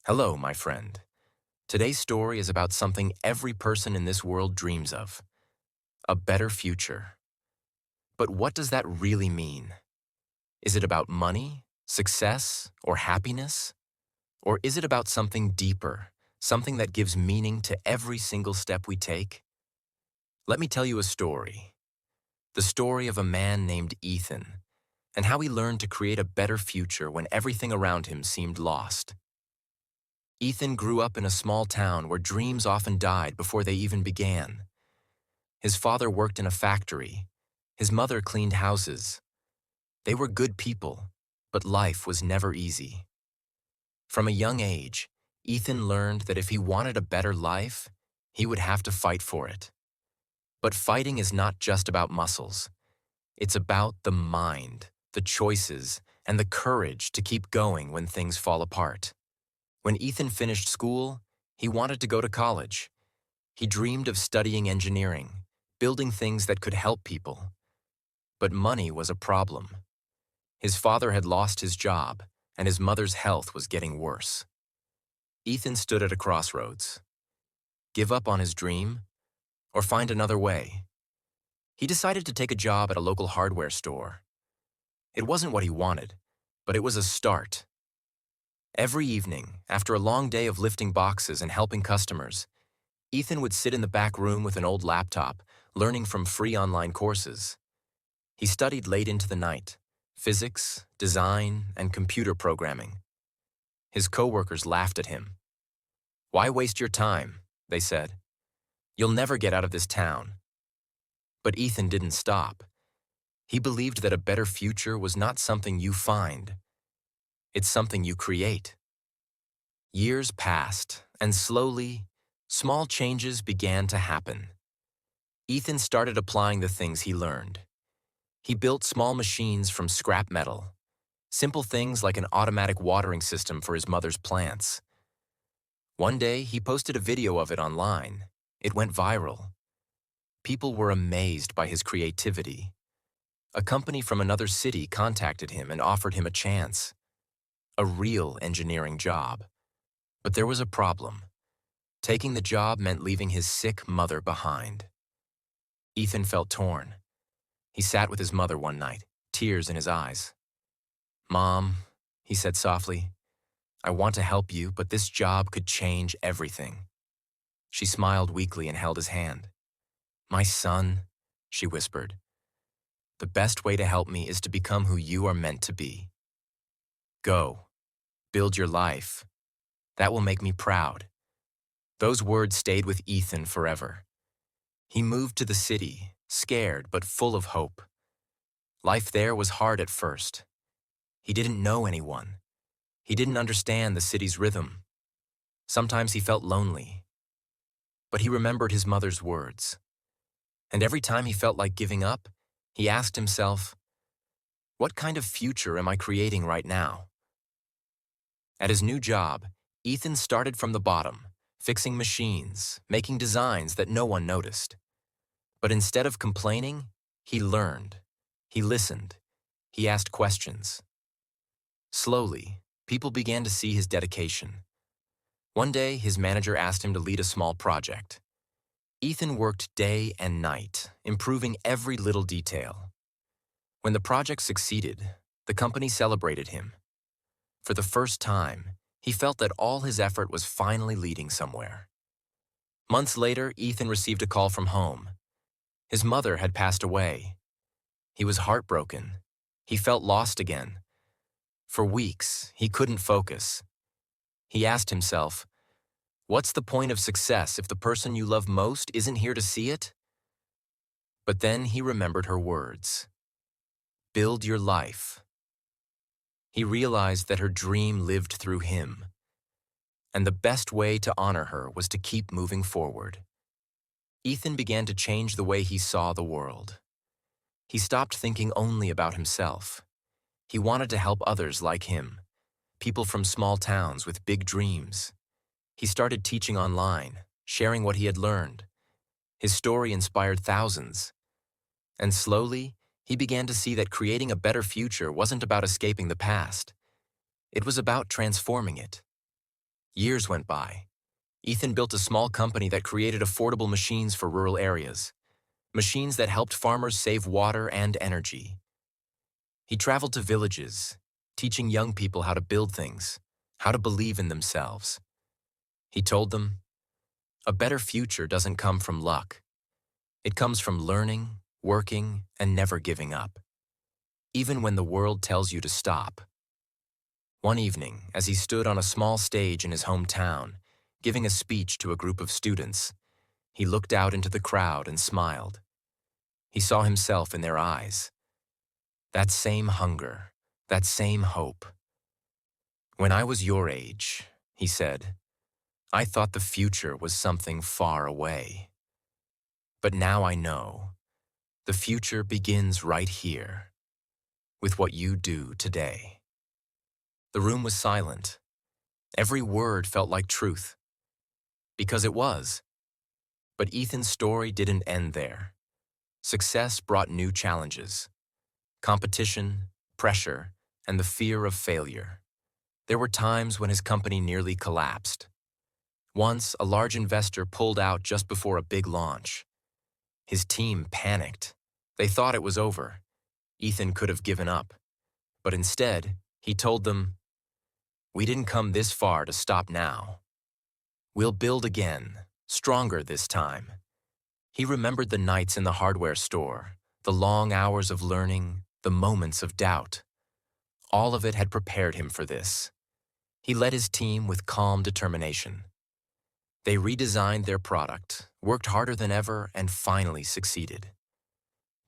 Hello, my friend. Today's story is about something every person in this world dreams of, a better future. But what does that really mean? Is it about money, success, or happiness? Or is it about something deeper, something that gives meaning to every single step we take? Let me tell you a story. The story of a man named Ethan, and how he learned to create a better future when everything around him seemed lost. Ethan grew up in a small town where dreams often died before they even began. His father worked in a factory. His mother cleaned houses. They were good people, but life was never easy. From a young age, Ethan learned that if he wanted a better life, he would have to fight for it. But fighting is not just about muscles. It's about the mind, the choices, and the courage to keep going when things fall apart. When Ethan finished school, he wanted to go to college. He dreamed of studying engineering, building things that could help people. But money was a problem. His father had lost his job, and his mother's health was getting worse. Ethan stood at a crossroads. Give up on his dream, or find another way? He decided to take a job at a local hardware store. It wasn't what he wanted, but it was a start. Every evening, after a long day of lifting boxes and helping customers, Ethan would sit in the back room with an old laptop, learning from free online courses. He studied late into the night, physics, design, and computer programming. His coworkers laughed at him. "Why waste your time?" they said. "You'll never get out of this town." But Ethan didn't stop. He believed that a better future was not something you find. It's something you create. Years passed, and slowly, small changes began to happen. Ethan started applying the things he learned. He built small machines from scrap metal, simple things like an automatic watering system for his mother's plants. One day, he posted a video of it online. It went viral. People were amazed by his creativity. A company from another city contacted him and offered him a chance, a real engineering job. But there was a problem. Taking the job meant leaving his sick mother behind. Ethan felt torn. He sat with his mother one night, tears in his eyes. "Mom," he said softly, "I want to help you, but this job could change everything." She smiled weakly and held his hand. "My son," she whispered, "the best way to help me is to become who you are meant to be. Go, build your life. That will make me proud." Those words stayed with Ethan forever. He moved to the city, scared but full of hope. Life there was hard at first. He didn't know anyone. He didn't understand the city's rhythm. Sometimes he felt lonely. But he remembered his mother's words. And every time he felt like giving up, he asked himself, "What kind of future am I creating right now?" At his new job, Ethan started from the bottom, fixing machines, making designs that no one noticed. But instead of complaining, he learned. He listened. He asked questions. Slowly, people began to see his dedication. One day, his manager asked him to lead a small project. Ethan worked day and night, improving every little detail. When the project succeeded, the company celebrated him. For the first time, he felt that all his effort was finally leading somewhere. Months later, Ethan received a call from home. His mother had passed away. He was heartbroken. He felt lost again. For weeks, he couldn't focus. He asked himself, "What's the point of success if the person you love most isn't here to see it?" But then he remembered her words. "Build your life." He realized that her dream lived through him, and the best way to honor her was to keep moving forward. Ethan began to change the way he saw the world. He stopped thinking only about himself. He wanted to help others like him, people from small towns with big dreams. He started teaching online, sharing what he had learned. His story inspired thousands. And slowly, he began to see that creating a better future wasn't about escaping the past. It was about transforming it. Years went by. Ethan built a small company that created affordable machines for rural areas, machines that helped farmers save water and energy. He traveled to villages, teaching young people how to build things, how to believe in themselves. He told them, a better future doesn't come from luck. It comes from learning, working, and never giving up, even when the world tells you to stop. One evening, as he stood on a small stage in his hometown, giving a speech to a group of students, he looked out into the crowd and smiled. He saw himself in their eyes. That same hunger, that same hope. When I was your age, he said, I thought the future was something far away. But now I know, the future begins right here, with what you do today. The room was silent. Every word felt like truth. Because it was. But Ethan's story didn't end there. Success brought new challenges. Competition, pressure, and the fear of failure. There were times when his company nearly collapsed. Once, a large investor pulled out just before a big launch. His team panicked. They thought it was over. Ethan could have given up. But instead, he told them, we didn't come this far to stop now. We'll build again, stronger this time. He remembered the nights in the hardware store, the long hours of learning, the moments of doubt. All of it had prepared him for this. He led his team with calm determination. They redesigned their product, worked harder than ever, and finally succeeded.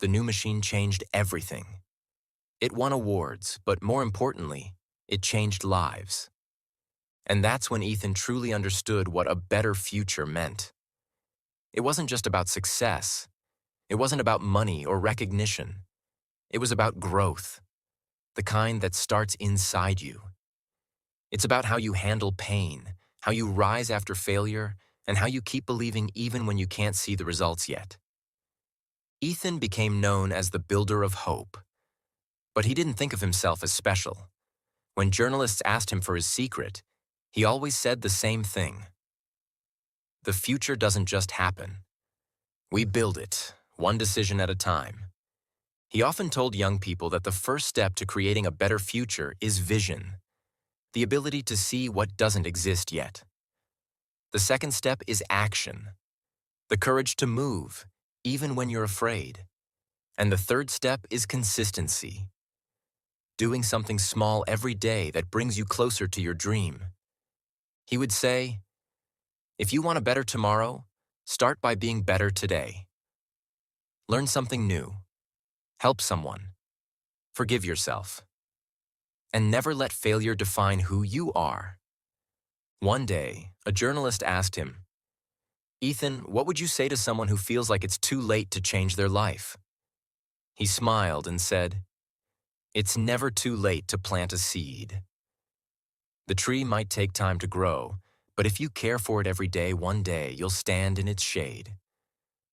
The new machine changed everything. It won awards, but more importantly, it changed lives. And that's when Ethan truly understood what a better future meant. It wasn't just about success. It wasn't about money or recognition. It was about growth, the kind that starts inside you. It's about how you handle pain, how you rise after failure, and how you keep believing even when you can't see the results yet. Ethan became known as the builder of hope. But he didn't think of himself as special. When journalists asked him for his secret, he always said the same thing. The future doesn't just happen. We build it, one decision at a time. He often told young people that the first step to creating a better future is vision, the ability to see what doesn't exist yet. The second step is action, the courage to move, even when you're afraid. And the third step is consistency, doing something small every day that brings you closer to your dream. He would say, if you want a better tomorrow, start by being better today. Learn something new. Help someone. Forgive yourself. And never let failure define who you are. One day, a journalist asked him, Ethan, what would you say to someone who feels like it's too late to change their life? He smiled and said, it's never too late to plant a seed. The tree might take time to grow, but if you care for it every day, one day you'll stand in its shade.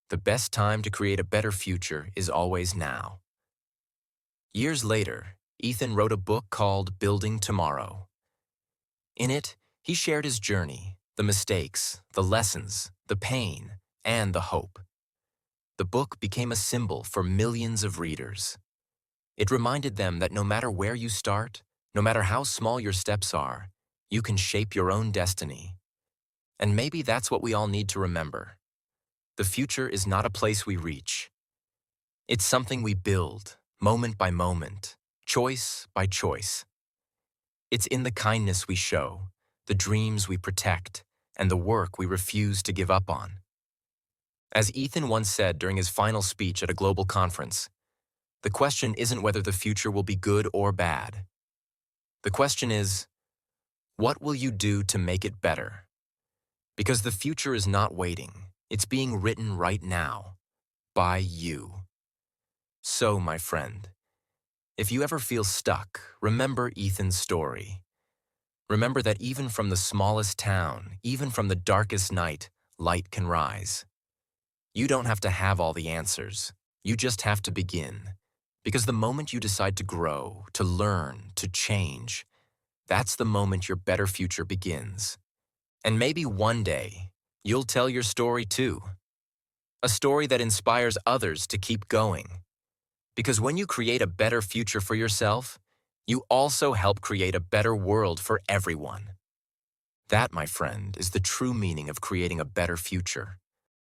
The best time to create a better future is always now. Years later, Ethan wrote a book called Building Tomorrow. In it, he shared his journey, the mistakes, the lessons, the pain, and the hope. The book became a symbol for millions of readers. It reminded them that no matter where you start, no matter how small your steps are, you can shape your own destiny. And maybe that's what we all need to remember. The future is not a place we reach. It's something we build, moment by moment, choice by choice. It's in the kindness we show, the dreams we protect, and the work we refuse to give up on. As Ethan once said during his final speech at a global conference, the question isn't whether the future will be good or bad. The question is, what will you do to make it better? Because the future is not waiting. It's being written right now, by you. So, my friend, if you ever feel stuck, remember Ethan's story. Remember that even from the smallest town, even from the darkest night, light can rise. You don't have to have all the answers. You just have to begin. Because the moment you decide to grow, to learn, to change, that's the moment your better future begins. And maybe one day, you'll tell your story too. A story that inspires others to keep going. Because when you create a better future for yourself, you also help create a better world for everyone. That, my friend, is the true meaning of creating a better future.